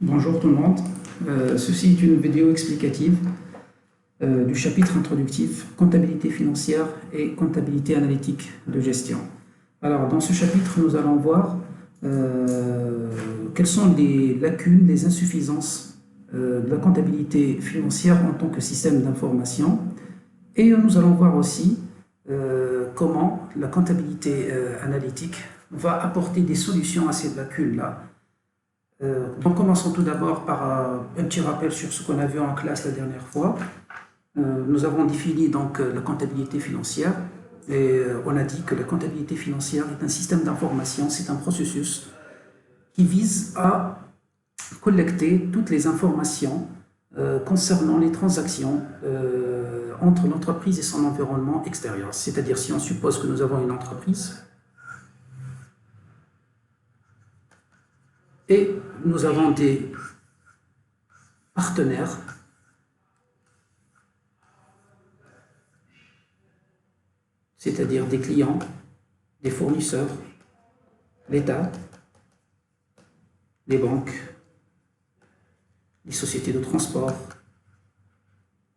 Bonjour tout le monde. Ceci est une vidéo explicative du chapitre introductif comptabilité financière et comptabilité analytique de gestion. Alors, dans ce chapitre, nous allons voir quelles sont les lacunes, les insuffisances de la comptabilité financière en tant que système d'information. Et nous allons voir aussi comment la comptabilité analytique va apporter des solutions à ces lacunes-là. Donc commençons tout d'abord par un petit rappel sur ce qu'on a vu en classe la dernière fois. Nous avons défini donc la comptabilité financière et on a dit que la comptabilité financière est un système d'information, c'est un processus qui vise à collecter toutes les informations concernant les transactions entre l'entreprise et son environnement extérieur. C'est-à-dire si on suppose que nous avons une entreprise et nous avons des partenaires c'est-à-dire des clients, des fournisseurs, l'État, les banques, les sociétés de transport,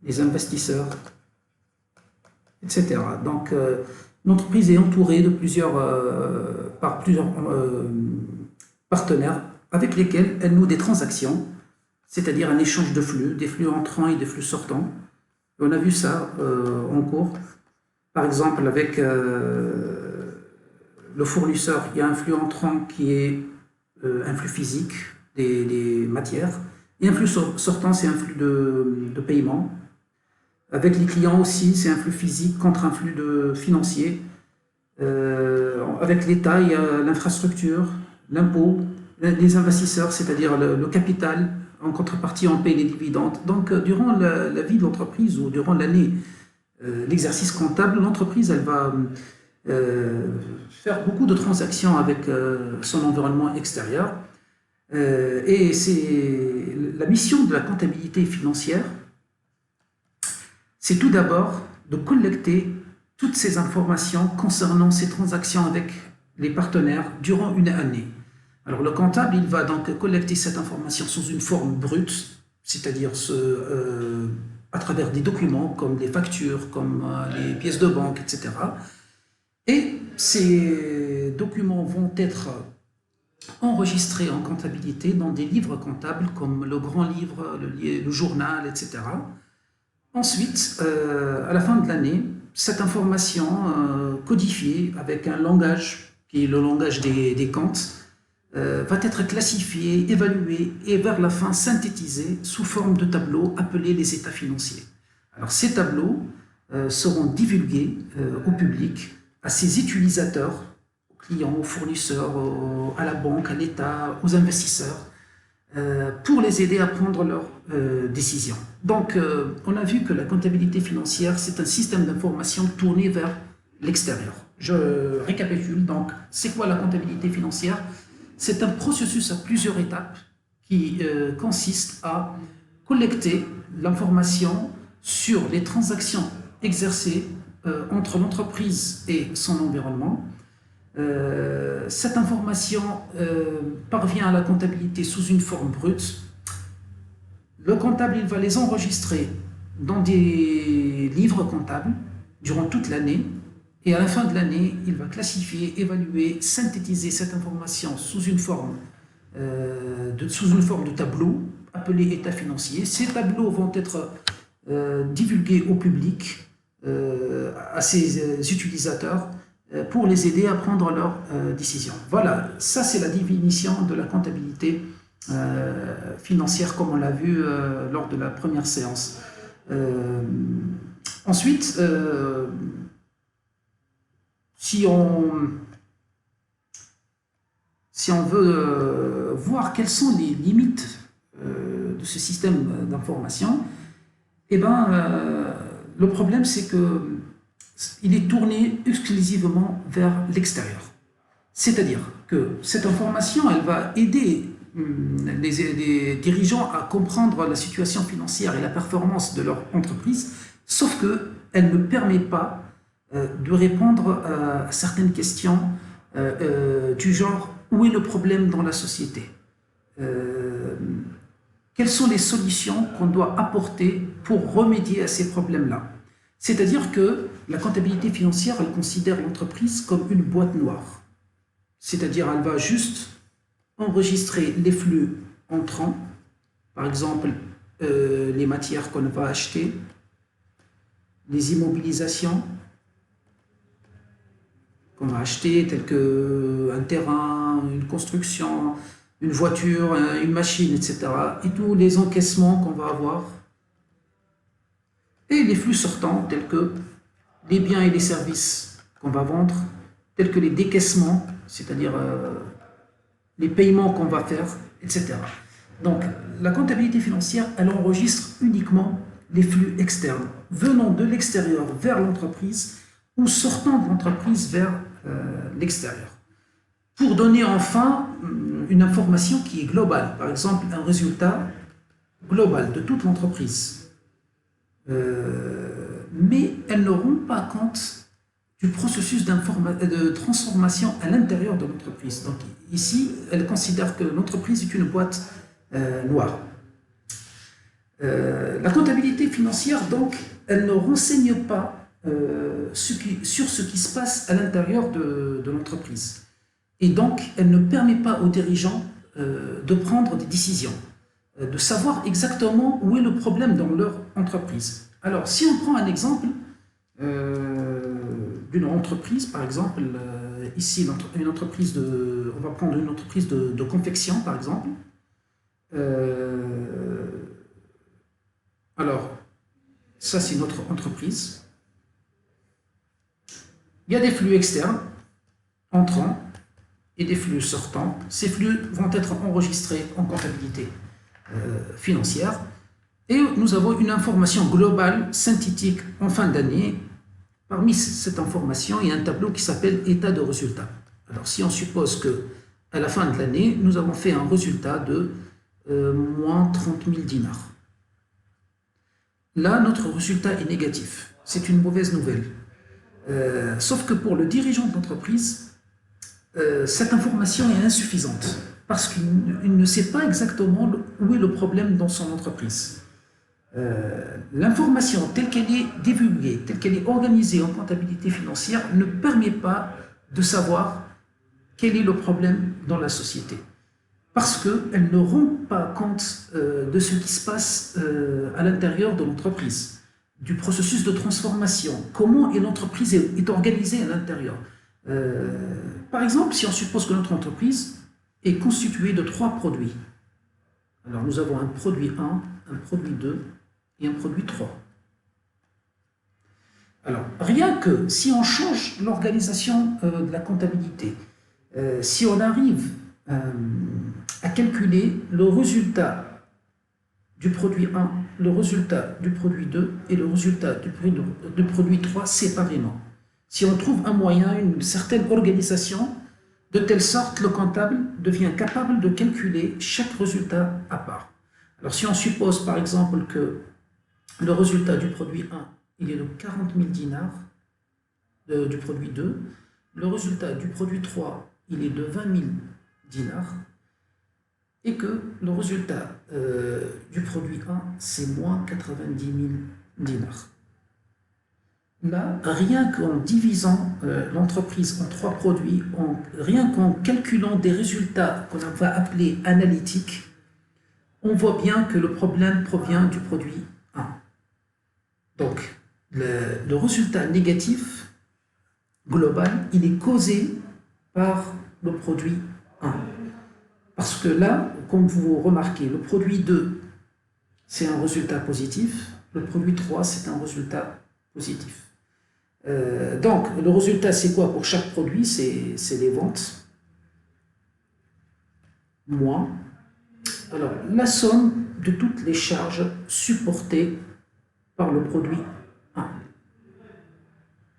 les investisseurs, etc. Donc, l'entreprise est entourée de par plusieurs partenaires avec lesquels elle noue des transactions, c'est-à-dire un échange de flux, des flux entrants et des flux sortants. On a vu ça en cours. Par exemple, avec le fournisseur, il y a un flux entrant qui est un flux physique des matières, et un flux sortant, c'est un flux de paiement. Avec les clients aussi, c'est un flux physique contre un flux financier. Avec l'État, il y a l'infrastructure, l'impôt, les investisseurs, c'est-à-dire le capital. En contrepartie, on paye les dividendes. Donc, durant la vie de l'entreprise ou durant l'année, l'exercice comptable, l'entreprise, elle va faire beaucoup de transactions avec son environnement extérieur. Et c'est la mission de la comptabilité financière, c'est tout d'abord de collecter toutes ces informations concernant ces transactions avec les partenaires durant une année. Alors le comptable, il va donc collecter cette information sous une forme brute, c'est-à-dire à travers des documents comme les factures, comme les pièces de banque, etc. Et ces documents vont être enregistrés en comptabilité dans des livres comptables comme le grand livre, le journal, etc. Ensuite, à la fin de l'année, cette information codifiée avec un langage qui est le langage des comptes va être classifiée, évaluée et vers la fin synthétisée sous forme de tableaux appelés les états financiers. Alors ces tableaux seront divulgués au public, à ses utilisateurs, aux clients, aux fournisseurs, à la banque, à l'État, aux investisseurs, pour les aider à prendre leurs décisions. Donc on a vu que la comptabilité financière, c'est un système d'information tourné vers l'extérieur. Je récapitule, donc c'est quoi la comptabilité financière? C'est un processus à plusieurs étapes qui consiste à collecter l'information sur les transactions exercées entre l'entreprise et son environnement. Cette information parvient à la comptabilité sous une forme brute. Le comptable, il va les enregistrer dans des livres comptables durant toute l'année. Et à la fin de l'année, il va classifier, évaluer, synthétiser cette information sous une forme de tableau appelé état financier. Ces tableaux vont être divulgués au public, à ses utilisateurs, pour les aider à prendre leurs décisions. Voilà, ça c'est la définition de la comptabilité financière comme on l'a vu lors de la première séance. Ensuite, si on veut voir quelles sont les limites de ce système d'information, eh ben, le problème c'est qu'il est tourné exclusivement vers l'extérieur. C'est-à-dire que cette information, elle va aider les dirigeants à comprendre la situation financière et la performance de leur entreprise, sauf qu'elle ne permet pas de répondre à certaines questions du genre où est le problème dans la société, quelles sont les solutions qu'on doit apporter pour remédier à ces problèmes-là. C'est-à-dire que la comptabilité financière, elle considère l'entreprise comme une boîte noire. C'est-à-dire elle va juste enregistrer les flux entrants, par exemple les matières qu'on va acheter, les immobilisations qu'on va acheter, telles qu'un terrain, une construction, une voiture, une machine, etc. Et tous les encaissements qu'on va avoir. Et les flux sortants, tels que les biens et les services qu'on va vendre, tels que les décaissements, c'est-à-dire les paiements qu'on va faire, etc. Donc, la comptabilité financière, elle enregistre uniquement les flux externes, venant de l'extérieur vers l'entreprise ou sortant de l'entreprise vers l'extérieur. Pour donner enfin une information qui est globale, par exemple un résultat global de toute l'entreprise. Mais elles ne rendent pas compte du processus de transformation à l'intérieur de l'entreprise. Donc ici, elles considèrent que l'entreprise est une boîte noire. La comptabilité financière, donc, elle ne renseigne pas sur ce qui se passe à l'intérieur de l'entreprise. Et donc, elle ne permet pas aux dirigeants de prendre des décisions, de savoir exactement où est le problème dans leur entreprise. Alors, si on prend un exemple d'une entreprise, par exemple, ici, une entreprise on va prendre une entreprise de confection, par exemple. Alors, ça, c'est notre entreprise. Il y a des flux externes, entrants, et des flux sortants. Ces flux vont être enregistrés en comptabilité financière. Et nous avons une information globale, synthétique, en fin d'année. Parmi cette information, il y a un tableau qui s'appelle état de résultat. Alors, si on suppose qu'à la fin de l'année, nous avons fait un résultat de moins 30 000 dinars. Là, notre résultat est négatif. C'est une mauvaise nouvelle. Sauf que pour le dirigeant de l'entreprise, cette information est insuffisante parce qu'il ne sait pas exactement où est le problème dans son entreprise. L'information telle qu'elle est divulguée, telle qu'elle est organisée en comptabilité financière ne permet pas de savoir quel est le problème dans la société. Parce qu'elle ne rend pas compte de ce qui se passe à l'intérieur de l'entreprise, du processus de transformation, comment l'entreprise est organisée à l'intérieur. Par exemple, si on suppose que notre entreprise est constituée de 3 produits. Alors nous avons un produit 1, un produit 2 et un produit 3. Alors, rien que si on change l'organisation de la comptabilité, si on arrive à calculer le résultat du produit 1, le résultat du produit 2 et le résultat du produit 3 séparément. Si on trouve un moyen, une certaine organisation, de telle sorte le comptable devient capable de calculer chaque résultat à part. Alors si on suppose par exemple que le résultat du produit 1, il est de 40 000 dinars, du produit 2, le résultat du produit 3, il est de 20 000 dinars, et que le résultat du produit 1, c'est moins 90 000 dinars. Là, rien qu'en divisant l'entreprise en 3 produits, rien qu'en calculant des résultats qu'on va appeler analytiques, on voit bien que le problème provient du produit 1. Donc, le résultat négatif global, il est causé par le produit 1. Parce que là, comme vous remarquez, le produit 2, c'est un résultat positif, le produit 3, c'est un résultat positif. Donc, le résultat, c'est quoi pour chaque produit? C'est les ventes, moins, alors, la somme de toutes les charges supportées par le produit 1.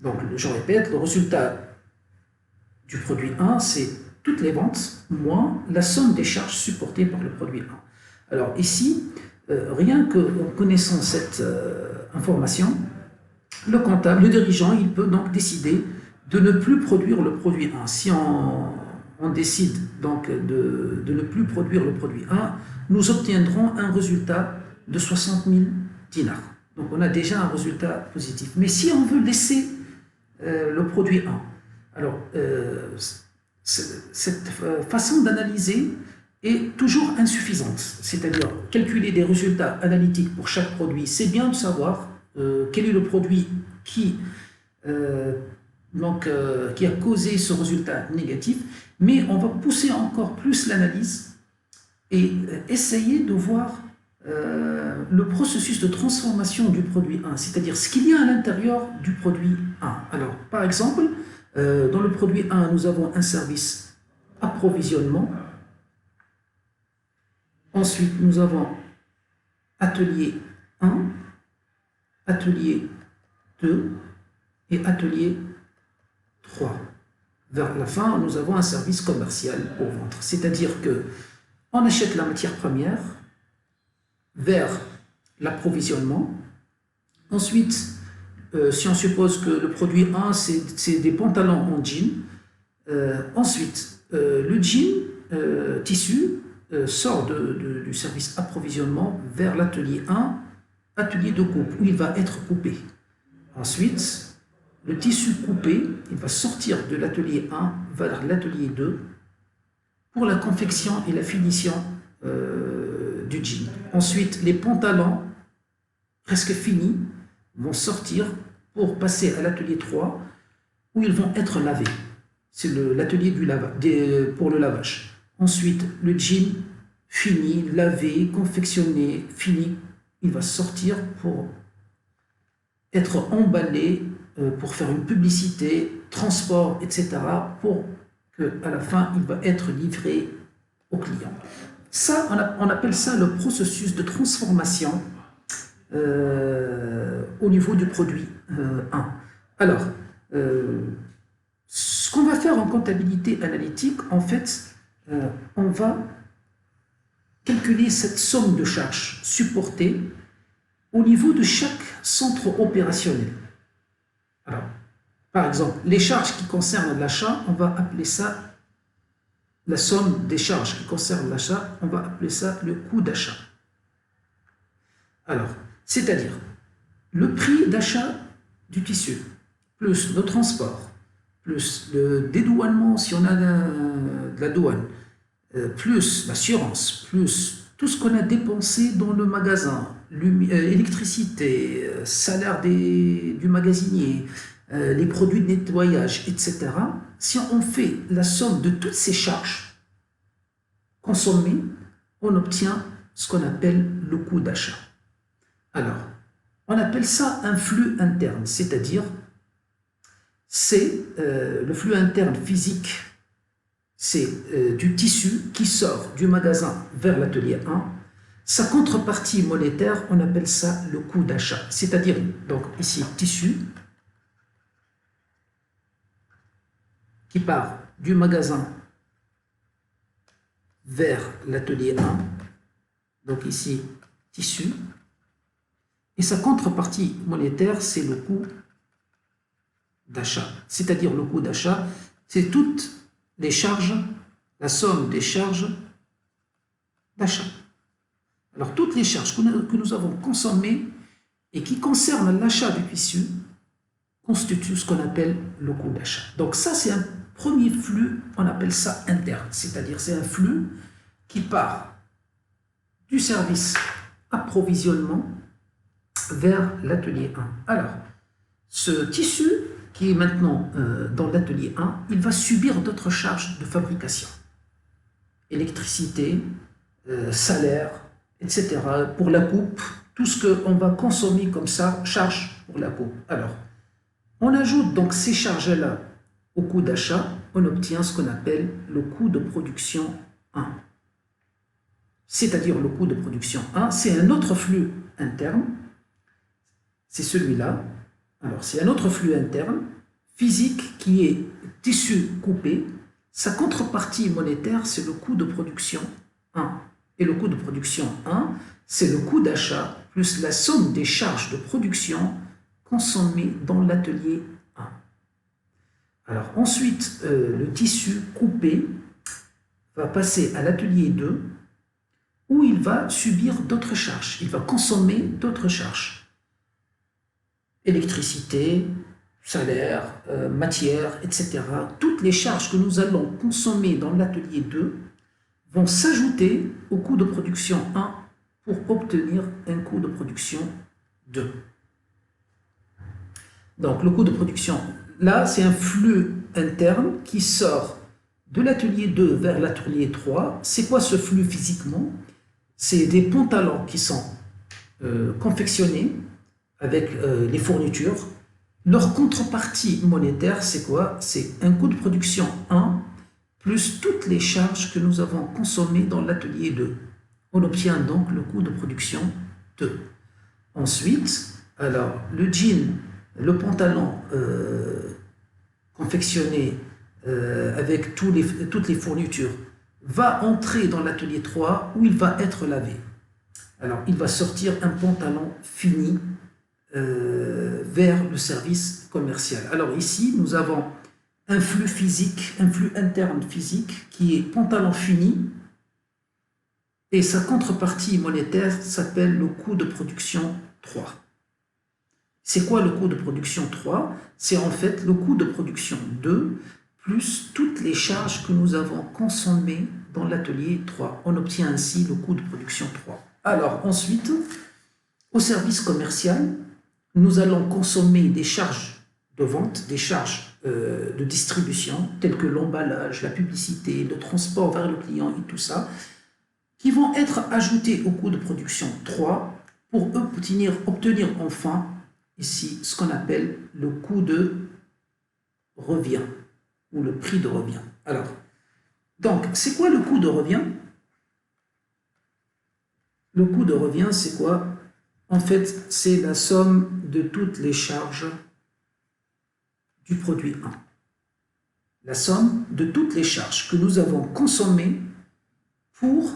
Donc, je répète, le résultat du produit 1, c'est toutes les ventes moins la somme des charges supportées par le produit 1. Alors ici, rien qu'en connaissant cette information, le comptable, le dirigeant, il peut donc décider de ne plus produire le produit 1. Si on on décide donc de ne plus produire le produit 1, nous obtiendrons un résultat de 60 000 dinars. Donc on a déjà un résultat positif. Mais si on veut laisser le produit 1, alors cette façon d'analyser est toujours insuffisante. C'est-à-dire calculer des résultats analytiques pour chaque produit, c'est bien de savoir quel est le produit qui a causé ce résultat négatif, mais on va pousser encore plus l'analyse et essayer de voir le processus de transformation du produit 1, c'est-à-dire ce qu'il y a à l'intérieur du produit 1. Alors, par exemple, dans le produit 1, nous avons un service approvisionnement. Ensuite, nous avons atelier 1, atelier 2 et atelier 3. Vers la fin, nous avons un service commercial pour vendre. C'est-à-dire qu'on achète la matière première vers l'approvisionnement. Ensuite, si on suppose que le produit 1, c'est des pantalons en jean. Ensuite, le jean tissu sort du service approvisionnement vers l'atelier 1, atelier de coupe, où il va être coupé. Ensuite, le tissu coupé, il va sortir de l'atelier 1 vers l'atelier 2 pour la confection et la finition du jean. Ensuite, les pantalons presque finis vont sortir pour passer à l'atelier 3 où ils vont être lavés. C'est l'atelier pour le lavage. Ensuite, le jean fini, lavé, confectionné, fini, il va sortir pour être emballé, pour faire une publicité, transport, etc., pour qu'à la fin, il va être livré au client. Ça, on appelle ça le processus de transformation au niveau du produit 1. Alors, ce qu'on va faire en comptabilité analytique, en fait, on va calculer cette somme de charges supportées au niveau de chaque centre opérationnel. Alors, par exemple, les charges qui concernent l'achat, on va appeler ça la somme des charges qui concernent l'achat, on va appeler ça le coût d'achat. Alors, c'est-à-dire le prix d'achat du tissu, plus le transport, plus le dédouanement si on a de la douane, plus l'assurance, plus tout ce qu'on a dépensé dans le magasin, électricité, salaire du magasinier, les produits de nettoyage, etc. Si on fait la somme de toutes ces charges consommées, on obtient ce qu'on appelle le coût d'achat. Alors, on appelle ça un flux interne, c'est-à-dire c'est le flux interne physique, c'est du tissu qui sort du magasin vers l'atelier 1. Sa contrepartie monétaire, on appelle ça le coût d'achat, c'est-à-dire, donc ici, tissu qui part du magasin vers l'atelier 1, donc ici, tissu, et sa contrepartie monétaire, c'est le coût d'achat. C'est-à-dire le coût d'achat, c'est toutes les charges, la somme des charges d'achat. Alors toutes les charges que nous avons consommées et qui concernent l'achat du tissu constituent ce qu'on appelle le coût d'achat. Donc ça, c'est un premier flux, on appelle ça interne, c'est-à-dire c'est un flux qui part du service approvisionnement vers l'atelier 1. Alors, ce tissu qui est maintenant dans l'atelier 1, il va subir d'autres charges de fabrication. Électricité, salaire, etc. Pour la coupe, tout ce qu'on va consommer comme ça, charge pour la coupe. Alors, on ajoute donc ces charges-là au coût d'achat, on obtient ce qu'on appelle le coût de production 1. C'est-à-dire le coût de production 1, c'est un autre flux interne, c'est celui-là. Alors, c'est un autre flux interne, physique, qui est tissu coupé. Sa contrepartie monétaire, c'est le coût de production 1. Et le coût de production 1, c'est le coût d'achat plus la somme des charges de production consommées dans l'atelier 1. Alors, ensuite, le tissu coupé, va passer à l'atelier 2 où il va subir d'autres charges, il va consommer d'autres charges. Électricité, salaire, matière, etc. Toutes les charges que nous allons consommer dans l'atelier 2 vont s'ajouter au coût de production 1 pour obtenir un coût de production 2. Donc le coût de production, là c'est un flux interne qui sort de l'atelier 2 vers l'atelier 3. C'est quoi ce flux physiquement? C'est des pantalons qui sont confectionnés avec les fournitures. Leur contrepartie monétaire, c'est quoi? C'est un coût de production 1 plus toutes les charges que nous avons consommées dans l'atelier 2. On obtient donc le coût de production 2. Ensuite, alors, le jean, le pantalon confectionné avec toutes les fournitures va entrer dans l'atelier 3 où il va être lavé. Alors, il va sortir un pantalon fini vers le service commercial. Alors ici, nous avons un flux physique, un flux interne physique qui est pantalon fini et sa contrepartie monétaire s'appelle le coût de production 3. C'est quoi le coût de production 3? C'est en fait le coût de production 2 plus toutes les charges que nous avons consommées dans l'atelier 3. On obtient ainsi le coût de production 3. Alors ensuite, au service commercial, nous allons consommer des charges de vente, des charges de distribution, telles que l'emballage, la publicité, le transport vers le client et tout ça, qui vont être ajoutées au coût de production 3 pour obtenir enfin ici ce qu'on appelle le coût de revient ou le prix de revient. Alors, donc, c'est quoi le coût de revient? Le coût de revient, c'est quoi? En fait, c'est la somme de toutes les charges du produit 1. La somme de toutes les charges que nous avons consommées pour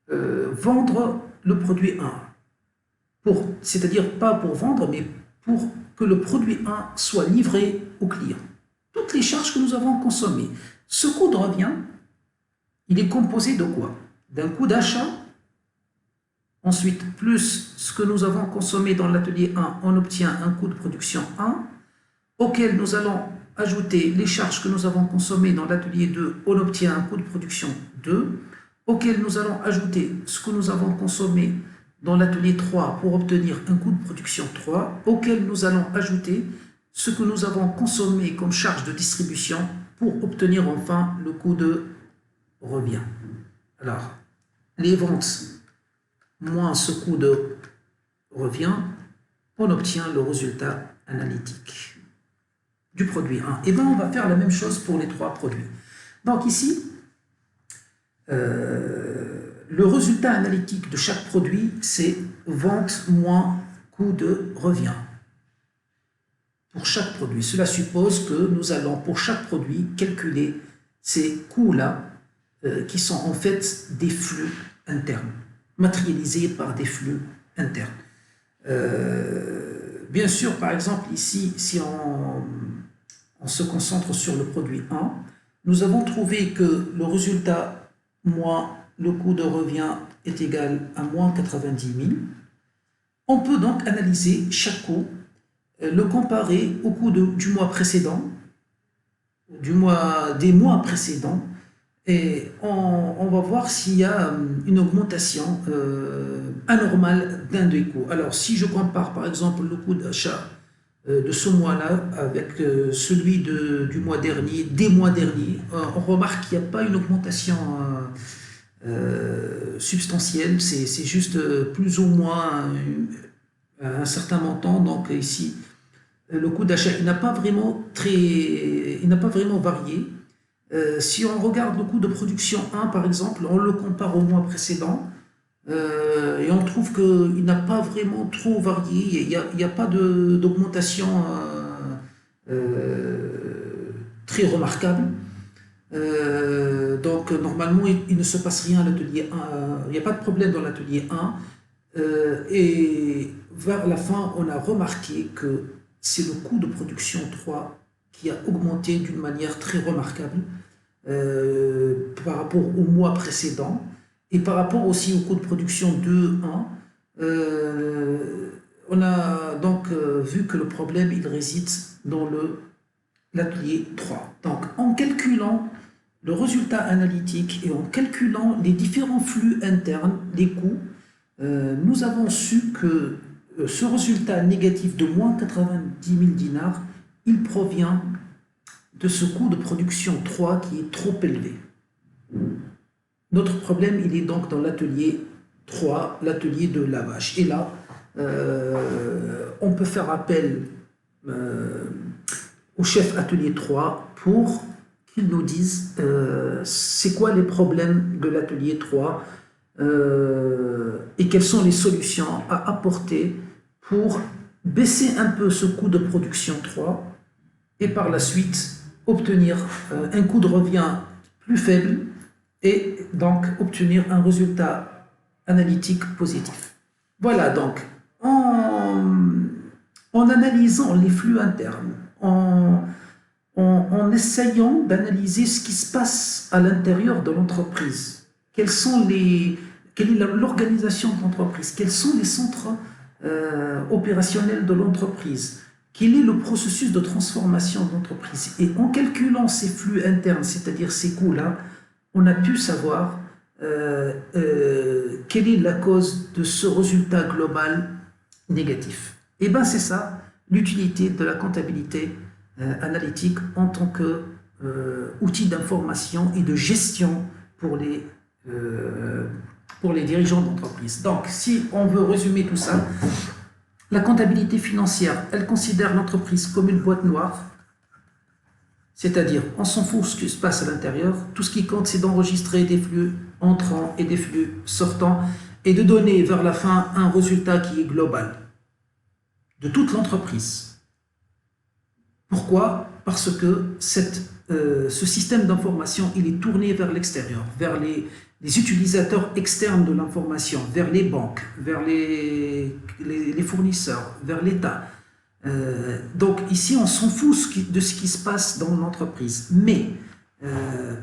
vendre le produit 1. C'est-à-dire pas pour vendre, mais pour que le produit 1 soit livré au client. Toutes les charges que nous avons consommées. Ce coût de revient, il est composé de quoi? D'un coût d'achat. Ensuite, plus ce que nous avons consommé dans l'atelier 1, on obtient un coût de production 1, auquel nous allons ajouter les charges que nous avons consommées dans l'atelier 2, on obtient un coût de production 2, auquel nous allons ajouter ce que nous avons consommé dans l'atelier 3 pour obtenir un coût de production 3, auquel nous allons ajouter ce que nous avons consommé comme charge de distribution pour obtenir enfin le coût de revient. Alors, les ventes moins ce coût de revient, on obtient le résultat analytique du produit 1. Et bien, on va faire la même chose pour les 3 produits. Donc ici, le résultat analytique de chaque produit, c'est vente moins coût de revient. Pour chaque produit. Cela suppose que nous allons, pour chaque produit, calculer ces coûts-là, qui sont en fait des flux internes, matérialisés par des flux internes. Bien sûr, par exemple, ici, si on se concentre sur le produit 1, nous avons trouvé que le résultat moins le coût de revient est égal à moins 90 000. On peut donc analyser chaque coût, le comparer au coût du mois précédent, des mois précédents, et on va voir s'il y a une augmentation anormale d'un des coûts. Alors, si je compare par exemple le coût d'achat de ce mois-là avec celui du mois dernier, des mois derniers, on remarque qu'il n'y a pas une augmentation substantielle, c'est juste plus ou moins un certain montant. Donc ici, le coût d'achat, il n'a pas vraiment varié. Si on regarde le coût de production 1, par exemple, on le compare au mois précédent, et on trouve qu'il n'a pas vraiment trop varié, il n'y a pas d'augmentation très remarquable. Donc normalement, il ne se passe rien à l'atelier 1, il n'y a pas de problème dans l'atelier 1, et vers la fin, on a remarqué que c'est le coût de production 3 qui a augmenté d'une manière très remarquable. par rapport au mois précédent et par rapport aussi au coût de production 2-1. On a donc vu que le problème il réside dans l'atelier 3. Donc en calculant le résultat analytique et en calculant les différents flux internes, les coûts, nous avons su que ce résultat négatif de moins 90 000 dinars, il provient de ce coût de production 3 qui est trop élevé. Notre problème, il est donc dans l'atelier 3, l'atelier de lavage. Et là, on peut faire appel au chef atelier 3 pour qu'il nous dise c'est quoi les problèmes de l'atelier 3 et quelles sont les solutions à apporter pour baisser un peu ce coût de production 3 et par la suite obtenir un coût de revient plus faible et donc obtenir un résultat analytique positif. Voilà donc, en analysant les flux internes, en essayant d'analyser ce qui se passe à l'intérieur de l'entreprise, quelle est l'organisation de l'entreprise, quels sont les centres opérationnels de l'entreprise, quel est le processus de transformation de l'entreprise. Et en calculant ces flux internes, c'est-à-dire ces coûts-là, on a pu savoir quelle est la cause de ce résultat global négatif. Et bien c'est ça l'utilité de la comptabilité analytique en tant qu'outil d'information et de gestion pour les dirigeants d'entreprise. Donc si on veut résumer tout ça, la comptabilité financière, elle considère l'entreprise comme une boîte noire, c'est-à-dire on s'en fout de ce qui se passe à l'intérieur, tout ce qui compte c'est d'enregistrer des flux entrants et des flux sortants et de donner vers la fin un résultat qui est global de toute l'entreprise. Pourquoi? Parce que ce système d'information il est tourné vers l'extérieur, vers les utilisateurs externes de l'information, vers les banques, vers les fournisseurs, vers l'État. Donc ici, on s'en fout de ce qui se passe dans l'entreprise. Mais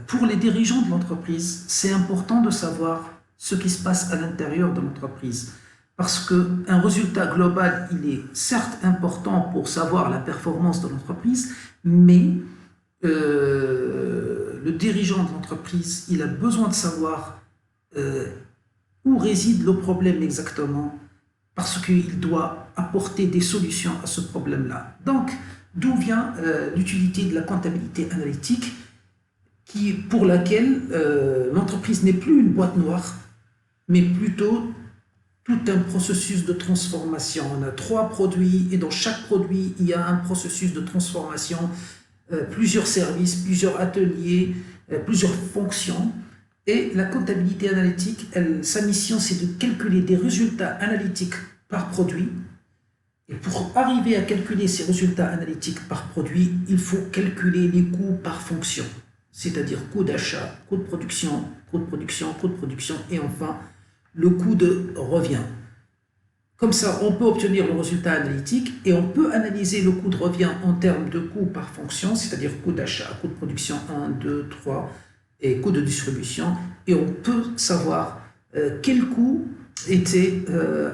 pour les dirigeants de l'entreprise, c'est important de savoir ce qui se passe à l'intérieur de l'entreprise. Parce qu'un résultat global, il est certes important pour savoir la performance de l'entreprise, mais le dirigeant de l'entreprise, il a besoin de savoir où réside le problème exactement, parce qu'il doit apporter des solutions à ce problème-là. Donc, d'où vient l'utilité de la comptabilité analytique, pour laquelle l'entreprise n'est plus une boîte noire, mais plutôt tout un processus de transformation. On a 3 produits, et dans chaque produit, il y a un processus de transformation, plusieurs services, plusieurs ateliers, plusieurs fonctions. Et la comptabilité analytique, sa mission, c'est de calculer des résultats analytiques par produit. Et pour arriver à calculer ces résultats analytiques par produit, il faut calculer les coûts par fonction, c'est-à-dire coût d'achat, coût de production, coût de production, coût de production, et enfin le coût de revient. Comme ça, on peut obtenir le résultat analytique et on peut analyser le coût de revient en termes de coût par fonction, c'est-à-dire coût d'achat, coût de production 1, 2, 3 et coût de distribution. Et on peut savoir quel coût était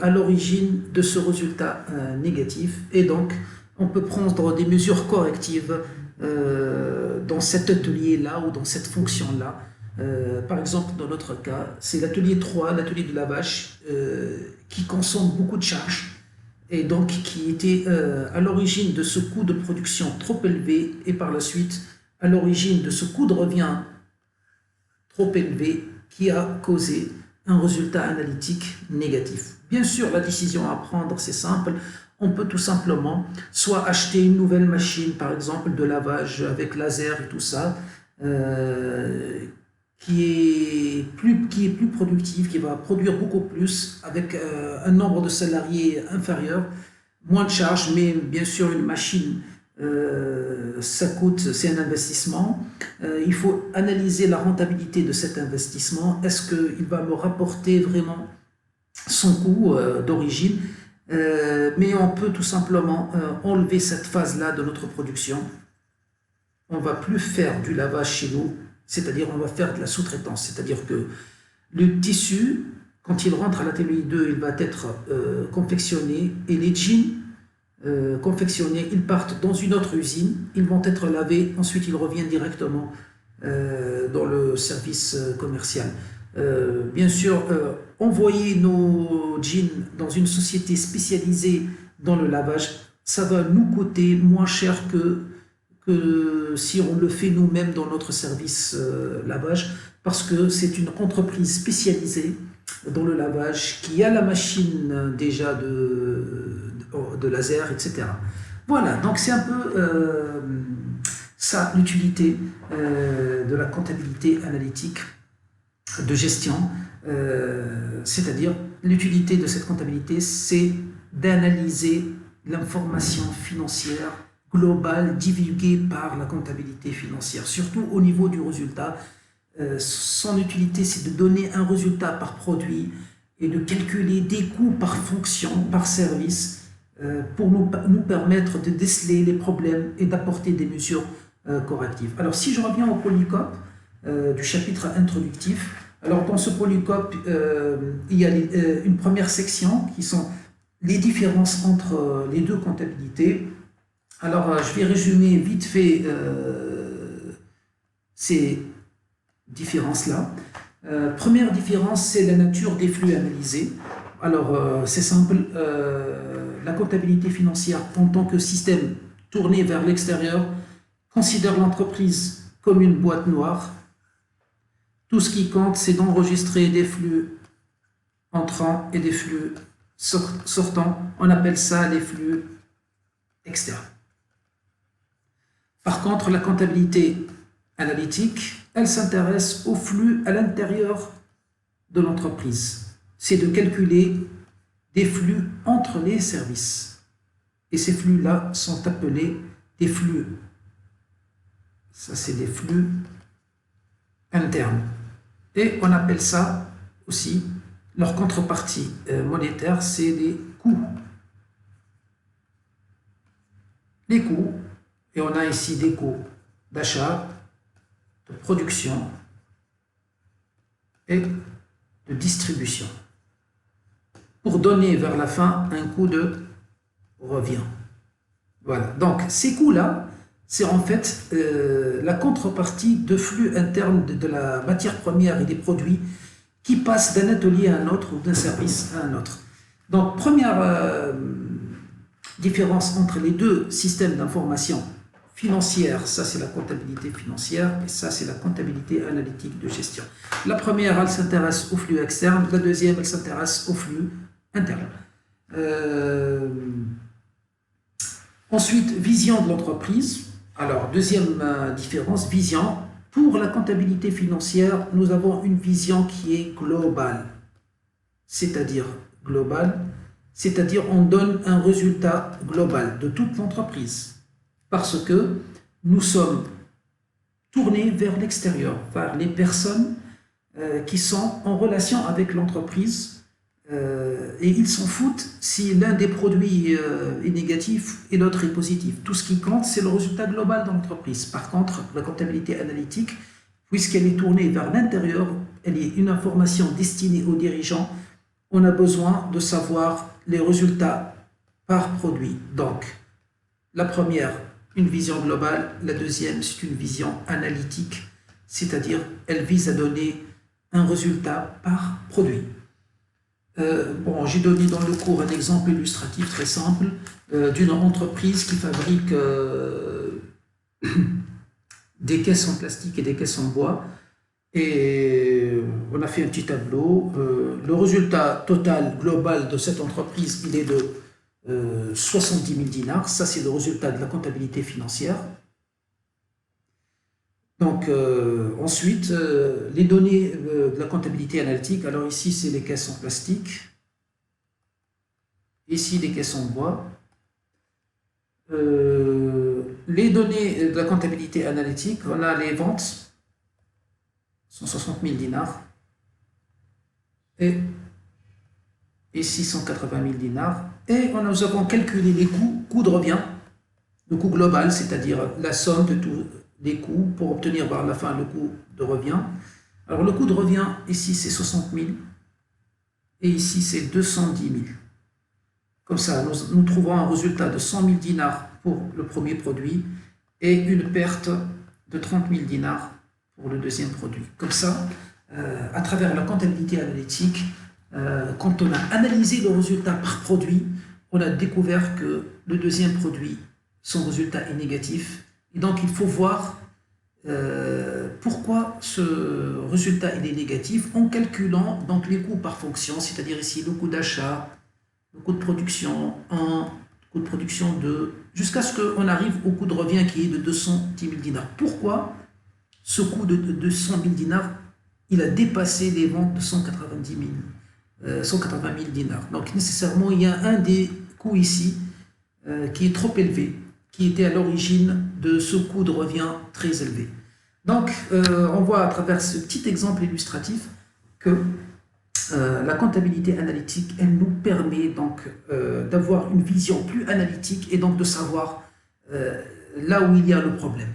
à l'origine de ce résultat négatif. Et donc, on peut prendre des mesures correctives dans cet atelier-là ou dans cette fonction-là. Par exemple, dans notre cas, c'est l'atelier 3, l'atelier de lavage, qui consomme beaucoup de charges et donc qui était à l'origine de ce coût de production trop élevé et par la suite à l'origine de ce coût de revient trop élevé qui a causé un résultat analytique négatif. Bien sûr, la décision à prendre, c'est simple. On peut tout simplement soit acheter une nouvelle machine, par exemple de lavage avec laser et tout ça, qui est plus productive, qui va produire beaucoup plus, avec un nombre de salariés inférieur, moins de charges, mais bien sûr une machine, ça coûte, c'est un investissement. Il faut analyser la rentabilité de cet investissement. Est-ce qu'il va me rapporter vraiment son coût d'origine? Mais on peut tout simplement enlever cette phase-là de notre production. On ne va plus faire du lavage chez nous. c'est-à-dire on va faire de la sous-traitance, c'est-à-dire que le tissu, quand il rentre à l'atelier 2, il va être confectionné et les jeans confectionnés, ils partent dans une autre usine, ils vont être lavés, ensuite ils reviennent directement dans le service commercial. Bien sûr, envoyer nos jeans dans une société spécialisée dans le lavage, ça va nous coûter moins cher que si on le fait nous-mêmes dans notre service lavage, parce que c'est une entreprise spécialisée dans le lavage qui a la machine déjà de laser, etc. Voilà, donc c'est un peu ça l'utilité de la comptabilité analytique de gestion, c'est-à-dire l'utilité de cette comptabilité, c'est d'analyser l'information financière globale divulguée par la comptabilité financière, surtout au niveau du résultat. Son utilité, c'est de donner un résultat par produit et de calculer des coûts par fonction, par service, pour nous permettre de déceler les problèmes et d'apporter des mesures correctives. Alors, si je reviens au polycope du chapitre introductif, alors dans ce polycope, il y a une première section qui sont les différences entre les deux comptabilités. Alors, je vais résumer vite fait ces différences-là. Première différence, c'est la nature des flux analysés. Alors, c'est simple, la comptabilité financière en tant que système tourné vers l'extérieur considère l'entreprise comme une boîte noire. Tout ce qui compte, c'est d'enregistrer des flux entrants et des flux sortants. On appelle ça les flux externes. Par contre, la comptabilité analytique, elle s'intéresse aux flux à l'intérieur de l'entreprise. C'est de calculer des flux entre les services. Et ces flux-là sont appelés des flux. Ça, c'est des flux internes. Et on appelle ça aussi, leur contrepartie monétaire, c'est les coûts. Les coûts, et on a ici des coûts d'achat, de production et de distribution, pour donner vers la fin un coût de revient. Voilà, donc ces coûts-là, c'est en fait la contrepartie de flux internes de la matière première et des produits qui passent d'un atelier à un autre ou d'un service à un autre. Donc, première différence entre les deux systèmes d'information financière, ça c'est la comptabilité financière et ça c'est la comptabilité analytique de gestion. La première, elle s'intéresse aux flux externes, la deuxième, elle s'intéresse aux flux internes. Ensuite, vision de l'entreprise. Alors, deuxième différence, vision. Pour la comptabilité financière, nous avons une vision qui est globale. C'est-à-dire on donne un résultat global de toute l'entreprise. Parce que nous sommes tournés vers l'extérieur, vers les personnes qui sont en relation avec l'entreprise et ils s'en foutent si l'un des produits est négatif et l'autre est positif. Tout ce qui compte, c'est le résultat global de l'entreprise. Par contre, la comptabilité analytique, puisqu'elle est tournée vers l'intérieur, elle est une information destinée aux dirigeants, on a besoin de savoir les résultats par produit. Donc, la première, une vision globale. La deuxième, c'est une vision analytique, c'est-à-dire elle vise à donner un résultat par produit. Bon, j'ai donné dans le cours un exemple illustratif très simple d'une entreprise qui fabrique des caisses en plastique et des caisses en bois. Et on a fait un petit tableau. Le résultat total global de cette entreprise, il est de 70 000 dinars. Ça, c'est le résultat de la comptabilité financière. Donc, ensuite, les données de la comptabilité analytique. Alors ici, c'est les caisses en plastique. Ici, les caisses en bois. Les données de la comptabilité analytique, on a les ventes, 160 000 dinars. Et ici, 180 000 dinars. Et nous avons calculé les coûts de revient, le coût global, c'est-à-dire la somme de les coûts pour obtenir vers la fin le coût de revient. Alors le coût de revient, ici c'est 60 000 et ici c'est 210 000. Comme ça, nous trouvons un résultat de 100 000 dinars pour le premier produit et une perte de 30 000 dinars pour le deuxième produit. Comme ça, à travers la comptabilité analytique, quand on a analysé le résultat par produit, on a découvert que le deuxième produit, son résultat est négatif. Et donc, il faut voir pourquoi ce résultat il est négatif en calculant donc, les coûts par fonction, c'est-à-dire ici le coût d'achat, le coût de production 1, le coût de production 2, jusqu'à ce qu'on arrive au coût de revient qui est de 210 000 dinars. Pourquoi ce coût de 200 000 dinars, il a dépassé les ventes de 180 000 dinars. Donc nécessairement, il y a un des coûts ici qui est trop élevé, qui était à l'origine de ce coût de revient très élevé. Donc on voit à travers ce petit exemple illustratif que la comptabilité analytique, elle nous permet donc d'avoir une vision plus analytique et donc de savoir là où il y a le problème.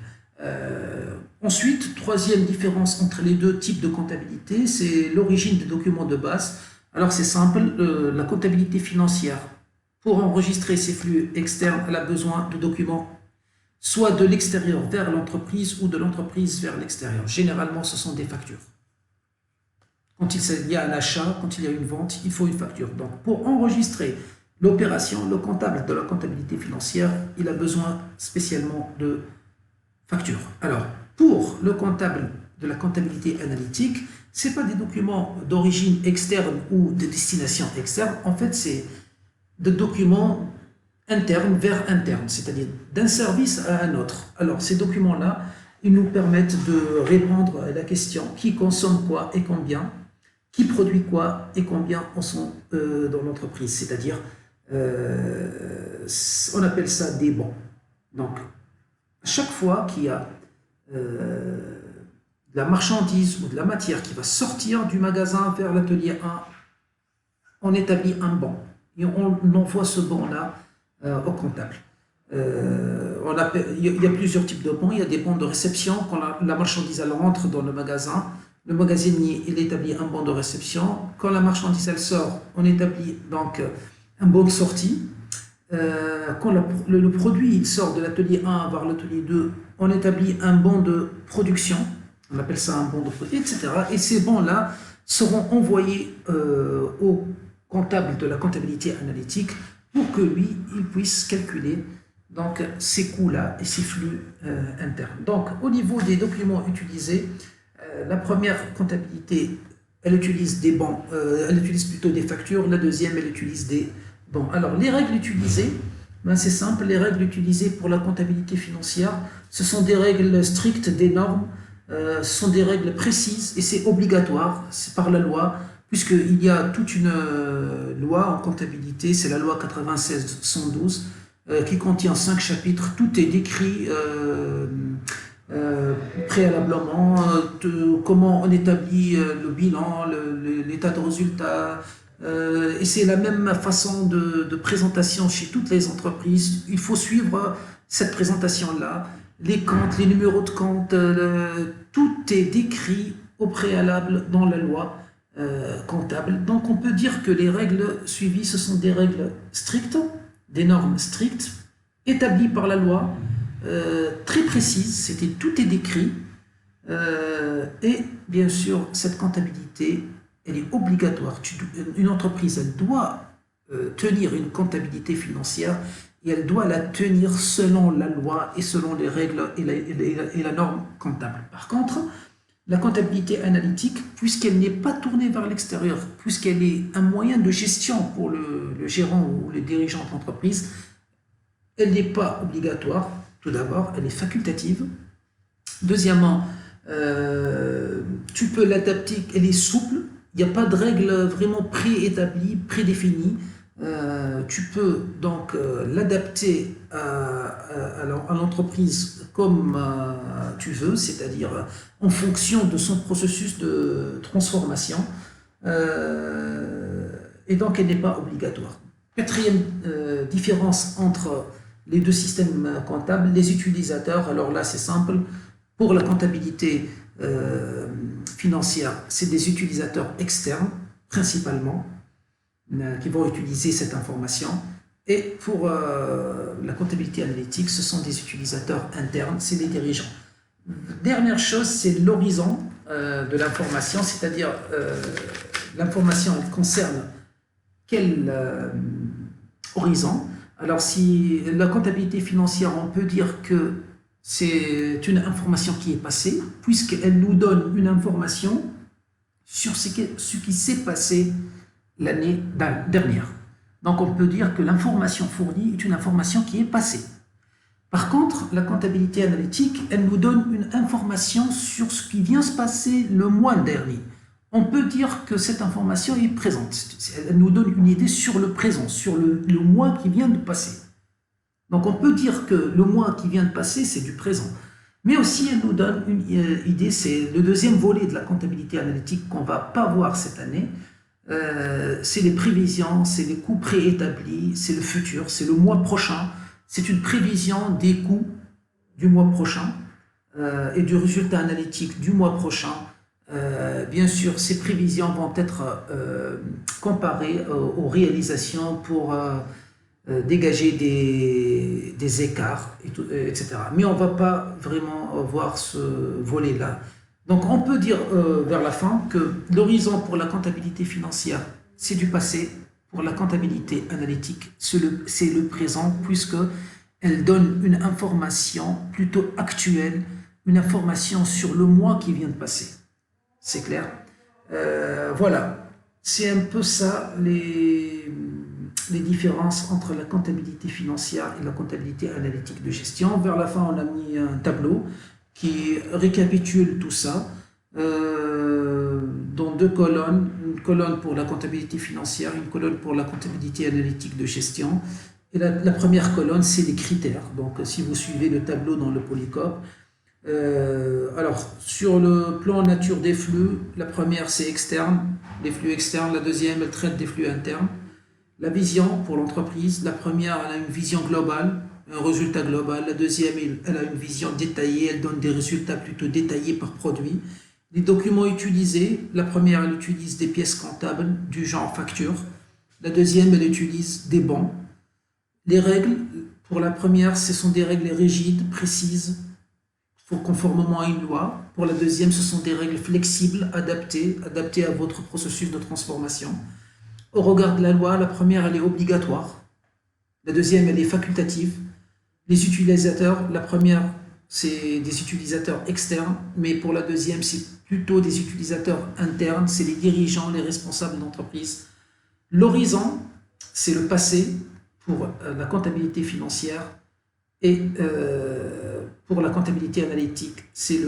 Ensuite, troisième différence entre les deux types de comptabilité, c'est l'origine des documents de base. Alors c'est simple, la comptabilité financière, pour enregistrer ses flux externes, elle a besoin de documents soit de l'extérieur vers l'entreprise ou de l'entreprise vers l'extérieur. Généralement, ce sont des factures. Quand il y a un achat, quand il y a une vente, il faut une facture. Donc, pour enregistrer l'opération, le comptable de la comptabilité financière, il a besoin spécialement de factures. Alors, pour le comptable de la comptabilité analytique, ce n'est pas des documents d'origine externe ou de destination externe. En fait, c'est des documents internes vers internes, c'est-à-dire d'un service à un autre. Alors, ces documents-là, ils nous permettent de répondre à la question qui consomme quoi et combien, qui produit quoi et combien en sont dans l'entreprise. C'est-à-dire, on appelle ça des bons. Donc, à chaque fois qu'il y a de la marchandise ou de la matière qui va sortir du magasin vers l'atelier 1, on établit un bon et on envoie ce bon-là au comptable. Il y a plusieurs types de bons. Il y a des bons de réception. Quand la marchandise elle rentre dans le magasin, le magasinier il établit un bon de réception. Quand la marchandise elle sort, on établit donc un bon de sortie. Quand le produit il sort de l'atelier 1 vers l'atelier 2, on établit un bon de production. On appelle ça un bon de production, etc. Et ces bons-là seront envoyés au comptable de la comptabilité analytique pour que lui, il puisse calculer donc, ces coûts-là et ces flux internes. Donc, au niveau des documents utilisés, la première comptabilité, elle utilise des bons, elle utilise plutôt des factures. La deuxième, elle utilise des bons. Alors, les règles utilisées, ben, c'est simple. Les règles utilisées pour la comptabilité financière, ce sont des règles strictes, des normes, ce sont des règles précises et c'est obligatoire, c'est par la loi, puisqu'il y a toute une loi en comptabilité, c'est la loi 96-112, qui contient 5 chapitres. Tout est décrit préalablement, comment on établit le bilan, l'état de résultat, et c'est la même façon de présentation chez toutes les entreprises. Il faut suivre cette présentation-là, les comptes, les numéros de compte, tout est décrit au préalable dans la loi comptable. Donc on peut dire que les règles suivies, ce sont des règles strictes, des normes strictes, établies par la loi, très précises, tout est décrit, et bien sûr, cette comptabilité, elle est obligatoire. Une entreprise, elle doit tenir une comptabilité financière et elle doit la tenir selon la loi et selon les règles et la norme comptable. Par contre, la comptabilité analytique, puisqu'elle n'est pas tournée vers l'extérieur, puisqu'elle est un moyen de gestion pour le gérant ou le dirigeant d'entreprise, elle n'est pas obligatoire. Tout d'abord, elle est facultative. Deuxièmement, tu peux l'adapter, elle est souple. Il n'y a pas de règles vraiment préétablies, prédéfinies. Tu peux donc l'adapter à l'entreprise comme tu veux, c'est-à-dire en fonction de son processus de transformation, et donc elle n'est pas obligatoire. Quatrième différence entre les deux systèmes comptables, les utilisateurs. Alors là c'est simple, Pour la comptabilité financière, c'est des utilisateurs externes, principalement, qui vont utiliser cette information. Et pour la comptabilité analytique, ce sont des utilisateurs internes, c'est les dirigeants. Dernière chose, c'est l'horizon de l'information, c'est-à-dire l'information elle concerne quel horizon. Alors si la comptabilité financière, on peut dire que c'est une information qui est passée, puisqu'elle nous donne une information sur ce qui s'est passé l'année dernière. Donc on peut dire que l'information fournie est une information qui est passée. Par contre, la comptabilité analytique, elle nous donne une information sur ce qui vient se passer le mois dernier. On peut dire que cette information est présente. Elle nous donne une idée sur le présent, sur le mois qui vient de passer. Donc on peut dire que le mois qui vient de passer, c'est du présent. Mais aussi, elle nous donne une idée, c'est le deuxième volet de la comptabilité analytique qu'on ne va pas voir cette année. C'est les prévisions, c'est les coûts préétablis, c'est le futur, c'est le mois prochain. C'est une prévision des coûts du mois prochain et du résultat analytique du mois prochain. Bien sûr, ces prévisions vont être comparées aux réalisations pour dégager des écarts, etc. Mais on ne va pas vraiment voir ce volet-là. Donc on peut dire vers la fin que l'horizon pour la comptabilité financière, c'est du passé. Pour la comptabilité analytique, c'est le présent, puisqu'elle donne une information plutôt actuelle, une information sur le mois qui vient de passer. C'est clair? Voilà, c'est un peu ça les différences entre la comptabilité financière et la comptabilité analytique de gestion. Vers la fin, on a mis un tableau qui récapitule tout ça dans deux colonnes, une colonne pour la comptabilité financière, une colonne pour la comptabilité analytique de gestion. Et la première colonne, c'est les critères. Donc, si vous suivez le tableau dans le polycope, alors, sur le plan nature des flux, la première, c'est externe, les flux externes. La deuxième, elle traite des flux internes. La vision pour l'entreprise, la première, elle a une vision globale, un résultat global. La deuxième, elle a une vision détaillée, elle donne des résultats plutôt détaillés par produit. Les documents utilisés, la première, elle utilise des pièces comptables du genre facture. La deuxième, elle utilise des bons. Les règles, pour la première, ce sont des règles rigides, précises, conformément à une loi. Pour la deuxième, ce sont des règles flexibles, adaptées à votre processus de transformation. Au regard de la loi, la première, elle est obligatoire. La deuxième, elle est facultative. Les utilisateurs, la première, c'est des utilisateurs externes, mais pour la deuxième, c'est plutôt des utilisateurs internes, c'est les dirigeants, les responsables d'entreprise. L'horizon, c'est le passé pour la comptabilité financière et pour la comptabilité analytique, c'est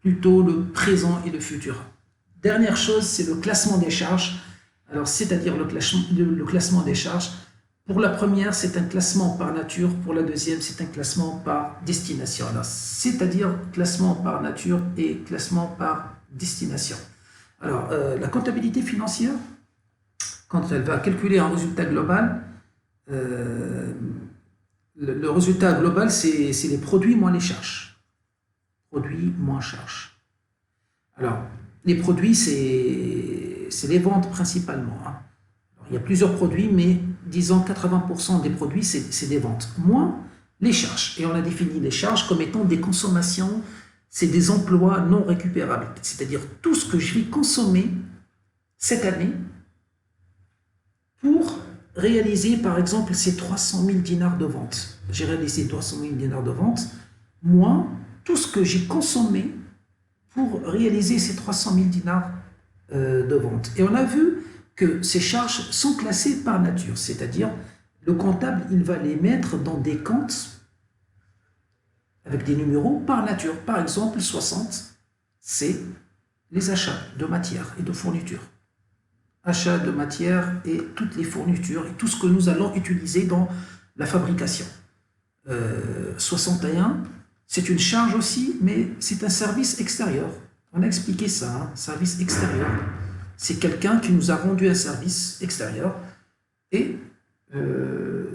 plutôt le présent et le futur. Dernière chose, c'est le classement des charges. Alors, c'est-à-dire le classement des charges. Pour la première, c'est un classement par nature. Pour la deuxième, c'est un classement par destination. Alors, c'est-à-dire classement par nature et classement par destination. Alors, la comptabilité financière, quand elle va calculer un résultat global, le résultat global, c'est les produits moins les charges. Produits moins charges. Alors, les produits, c'est les ventes principalement. Alors, il y a plusieurs produits, mais disons 80% des produits, c'est des ventes. Moins les charges. Et on a défini les charges comme étant des consommations, c'est des emplois non récupérables. C'est-à-dire tout ce que je vais consommer cette année pour réaliser, par exemple, ces 300 000 dinars de vente. J'ai réalisé 300 000 dinars de vente, moins tout ce que j'ai consommé pour réaliser ces 300 000 dinars de vente. Et on a vu que ces charges sont classées par nature, c'est-à-dire le comptable, il va les mettre dans des comptes avec des numéros par nature. Par exemple, 60, c'est les achats de matières et de fournitures. Achats de matières et toutes les fournitures et tout ce que nous allons utiliser dans la fabrication. 61, c'est une charge aussi, mais c'est un service extérieur. On a expliqué ça, hein, service extérieur. C'est quelqu'un qui nous a rendu un service extérieur. Et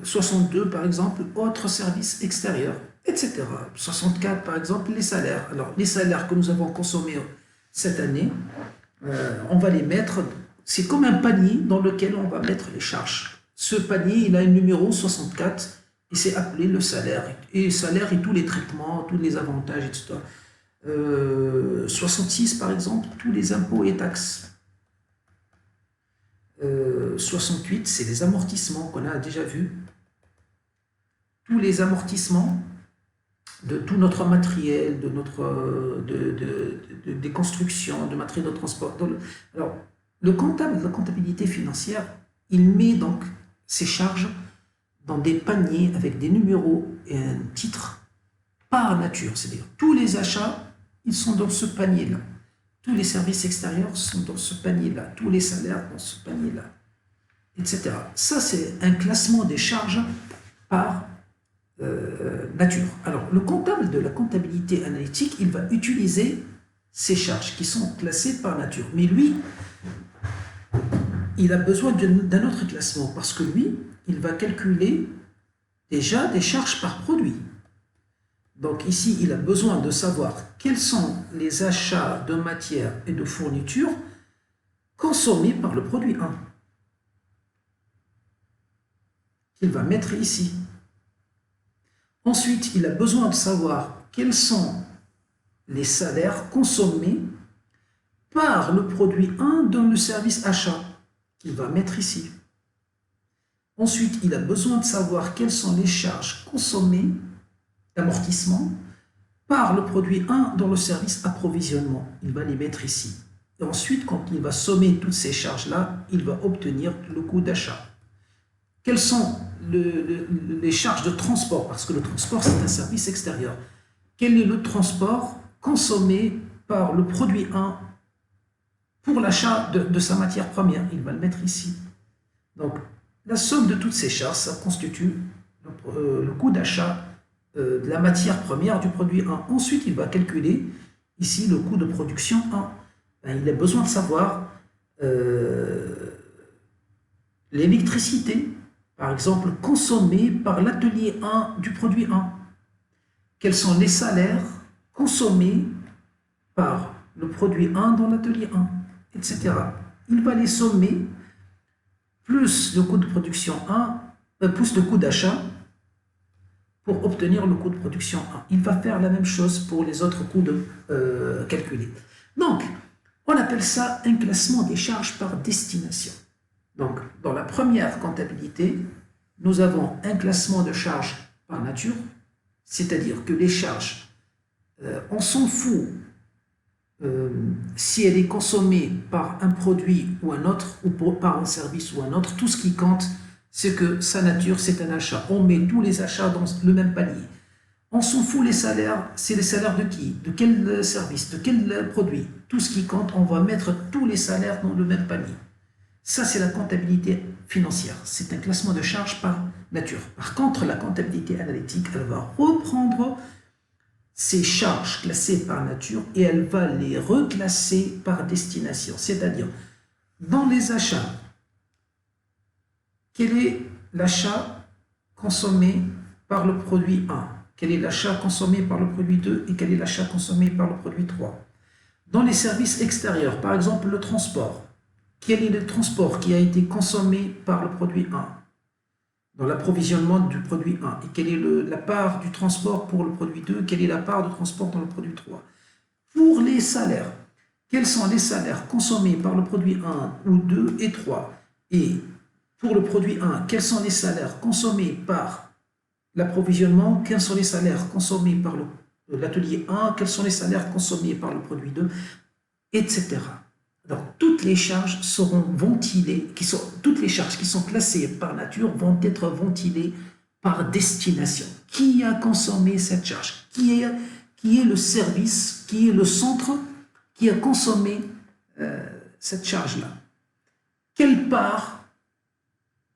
62, par exemple, autre service extérieur. etc. 64, par exemple, les salaires. Alors, les salaires que nous avons consommés cette année, on va les mettre, c'est comme un panier dans lequel on va mettre les charges. Ce panier, il a un numéro 64 et c'est appelé le salaire. Et salaire et tous les traitements, tous les avantages, etc. 66, par exemple, tous les impôts et taxes. 68, c'est les amortissements qu'on a déjà vus. Tous les amortissements de tout notre matériel, des constructions, de matériel de transport. Alors, le comptable, la comptabilité financière, il met donc ces charges dans des paniers avec des numéros et un titre par nature. C'est-à-dire, tous les achats, ils sont dans ce panier-là. Tous les services extérieurs sont dans ce panier-là. Tous les salaires dans ce panier-là, etc. Ça, c'est un classement des charges par nature. Alors, le comptable de la comptabilité analytique, il va utiliser ces charges qui sont classées par nature. Mais lui, il a besoin d'un autre classement parce que lui, il va calculer déjà des charges par produit. Donc ici, il a besoin de savoir quels sont les achats de matières et de fournitures consommés par le produit 1. Il va mettre ici. Ensuite, il a besoin de savoir quels sont les salaires consommés par le produit 1 dans le service achat, qu'il va mettre ici. Ensuite, il a besoin de savoir quelles sont les charges consommées d'amortissement par le produit 1 dans le service approvisionnement. Il va les mettre ici. Et ensuite, quand il va sommer toutes ces charges-là, il va obtenir le coût d'achat. Quelles sont les charges de transport? Parce que le transport, c'est un service extérieur. Quel est le transport consommé par le produit 1 pour l'achat de sa matière première? Il va le mettre ici. Donc, la somme de toutes ces charges, ça constitue le coût d'achat de la matière première du produit 1. Ensuite, il va calculer ici le coût de production 1. Il a besoin de savoir l'électricité, par exemple, consommée par l'atelier 1 du produit 1. Quels sont les salaires consommés par le produit 1 dans l'atelier 1, etc. Il va les sommer, plus le coût de production 1, plus le coût d'achat, pour obtenir le coût de production 1. Il va faire la même chose pour les autres coûts calculés. Donc, on appelle ça un classement des charges par destination. Donc, dans la première comptabilité, nous avons un classement de charges par nature, c'est-à-dire que les charges, on s'en fout si elle est consommée par un produit ou un autre, ou par un service ou un autre. Tout ce qui compte, c'est que sa nature, c'est un achat. On met tous les achats dans le même panier. On s'en fout les salaires, c'est les salaires de qui? De quel service? De quel produit? Tout ce qui compte, on va mettre tous les salaires dans le même panier. Ça, c'est la comptabilité financière. C'est un classement de charges par nature. Par contre, la comptabilité analytique, elle va reprendre ces charges classées par nature et elle va les reclasser par destination. C'est-à-dire, dans les achats, quel est l'achat consommé par le produit 1? Quel est l'achat consommé par le produit 2? Et quel est l'achat consommé par le produit 3? Dans les services extérieurs, par exemple le transport, quel est le transport qui a été consommé par le produit 1 dans l'approvisionnement du produit 1? Et quelle est la part du transport pour le produit 2? Quelle est la part de transport dans le produit 3? Pour les salaires, quels sont les salaires consommés par le produit 1 ou 2 et 3? Et pour le produit 1, quels sont les salaires consommés par l'approvisionnement? Quels sont les salaires consommés par l'atelier 1? Quels sont les salaires consommés par le produit 2? Etc. Donc, toutes les charges seront ventilées, toutes les charges qui sont classées par nature vont être ventilées par destination. Qui a consommé cette charge? Qui est le service, qui est le centre qui a consommé cette charge-là? Quelle part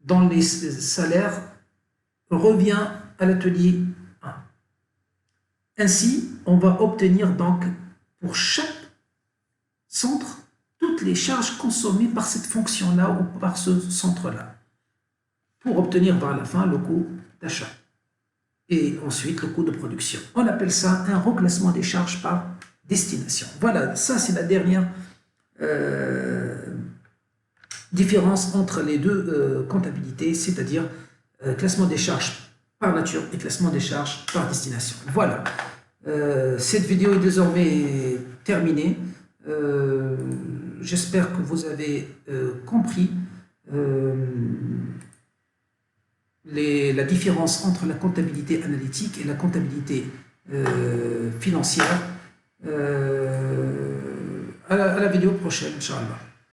dans les salaires revient à l'atelier 1? Ainsi, on va obtenir donc pour chaque centre toutes les charges consommées par cette fonction-là ou par ce centre-là, pour obtenir par la fin le coût d'achat. et ensuite le coût de production. On appelle ça un reclassement des charges par destination. Voilà, ça c'est la dernière différence entre les deux comptabilités, c'est-à-dire classement des charges par nature et classement des charges par destination. Voilà, cette vidéo est désormais terminée. J'espère que vous avez compris la différence entre la comptabilité analytique et la comptabilité financière. À la vidéo prochaine, Inch'Allah.